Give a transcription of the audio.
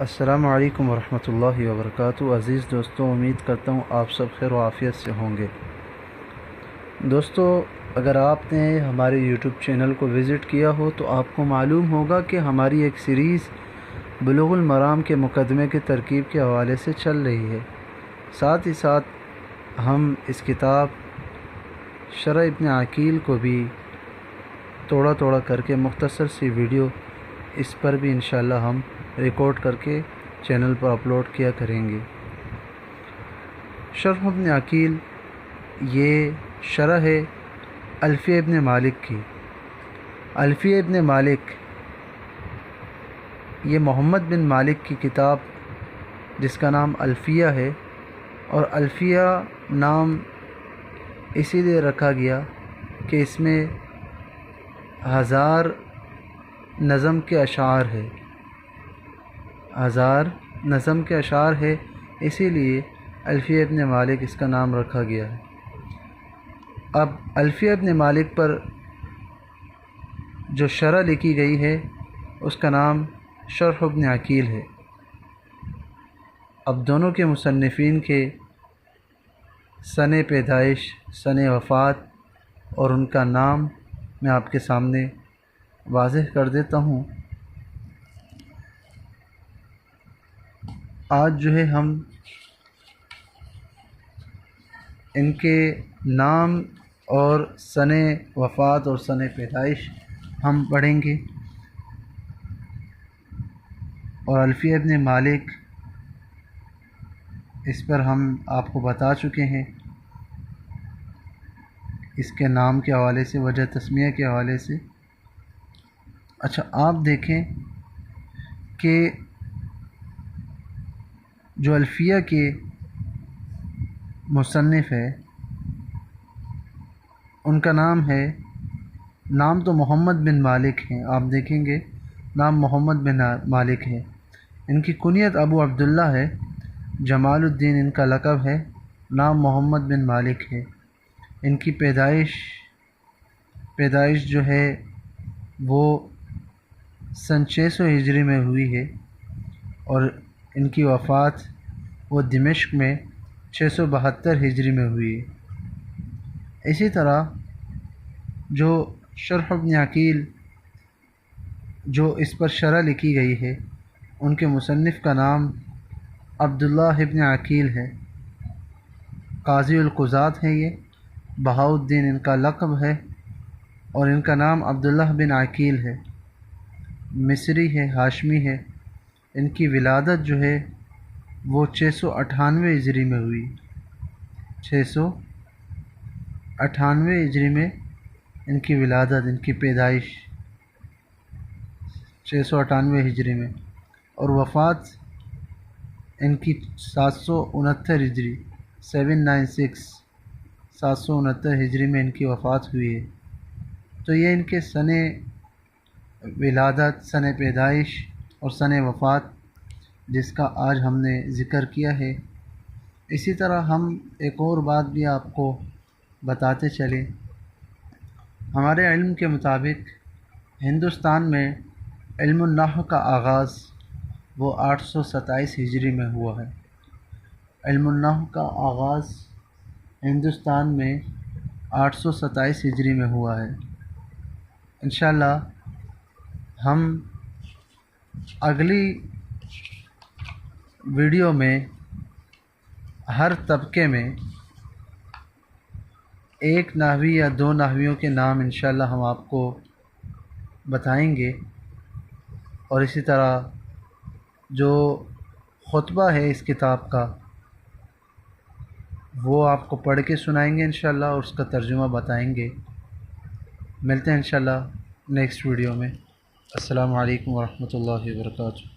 السلام علیکم ورحمۃ اللہ وبرکاتہ۔ عزیز دوستوں، امید کرتا ہوں آپ سب خیر و عافیت سے ہوں گے۔ دوستو، اگر آپ نے ہمارے یوٹیوب چینل کو وزٹ کیا ہو تو آپ کو معلوم ہوگا کہ ہماری ایک سیریز بلوغ المرام کے مقدمے کی ترکیب کے حوالے سے چل رہی ہے۔ ساتھ ہی ساتھ ہم اس کتاب شرح ابن عقیل کو بھی توڑا توڑا کر کے مختصر سی ویڈیو اس پر بھی انشاءاللہ ہم ریکارڈ کر کے چینل پر اپلوڈ کیا کریں گے۔ شرح ابن عقیل یہ شرح ہے الفیہ ابن مالک کی۔ الفیہ ابن مالک یہ محمد بن مالک کی کتاب جس کا نام الفیہ ہے، اور الفیہ نام اسی لیے رکھا گیا کہ اس میں 1000 نظم کے اشعار ہے، 1000 نظم کے اشعار ہے، اسی لیے الفیہ ابن مالک اس کا نام رکھا گیا ہے۔ اب الفیہ ابن مالک پر جو شرح لکھی گئی ہے اس کا نام شرح ابن عقیل ہے۔ اب دونوں کے مصنفین کے سن پیدائش، سن وفات اور ان کا نام میں آپ کے سامنے واضح کر دیتا ہوں۔ آج جو ہے ہم ان کے نام اور سن وفات اور سن پیدائش ہم پڑھیں گے، اور الفیہ ابن مالک اس پر ہم آپ کو بتا چکے ہیں، اس کے نام کے حوالے سے، وجہ تسمیہ کے حوالے سے۔ اچھا، آپ دیکھیں کہ جو الفیہ کے مصنف ہے ان کا نام تو محمد بن مالک ہے، آپ دیکھیں گے نام محمد بن مالک ہے۔ ان کی کنیت ابو عبداللہ ہے، جمال الدین ان کا لقب ہے، نام محمد بن مالک ہے۔ ان کی پیدائش جو ہے وہ سن 600 ہجری میں ہوئی ہے، اور ان کی وفات وہ دمشق میں 672 ہجری میں ہوئی ہے۔ اسی طرح جو شرح ابن عقیل جو اس پر شرح لکھی گئی ہے ان کے مصنف کا نام عبداللہ ابن عقیل ہے، قاضی القضات ہے، یہ بہاء الدین ان کا لقب ہے، اور ان کا نام عبداللہ بن عقیل ہے، مصری ہے، ہاشمی ہے۔ ان کی ولادت جو ہے وہ 698 ہجری میں ہوئی، 698 ہجری میں ان کی ولادت، ان کی پیدائش 698 ہجری میں، اور وفات ان کی 769 ہجری 769 ہجری میں ان کی وفات ہوئی ہے۔ تو یہ ان کے سن ولادت، سن پیدائش اور سن وفات جس کا آج ہم نے ذکر کیا ہے۔ اسی طرح ہم ایک اور بات بھی آپ کو بتاتے چلیں، ہمارے علم کے مطابق ہندوستان میں علم النحو کا آغاز وہ 827 ہجری میں ہوا ہے۔ علم النحو کا آغاز ہندوستان میں 827 ہجری میں ہوا ہے۔ انشاءاللہ ہم اگلی ویڈیو میں ہر طبقے میں ایک نحوی یا 2 نحویوں کے نام انشاءاللہ ہم آپ کو بتائیں گے، اور اسی طرح جو خطبہ ہے اس کتاب کا وہ آپ کو پڑھ کے سنائیں گے انشاءاللہ، اور اس کا ترجمہ بتائیں گے۔ ملتے ہیں انشاءاللہ نیکسٹ ویڈیو میں۔ السلام علیکم ورحمۃ اللہ وبرکاتہ۔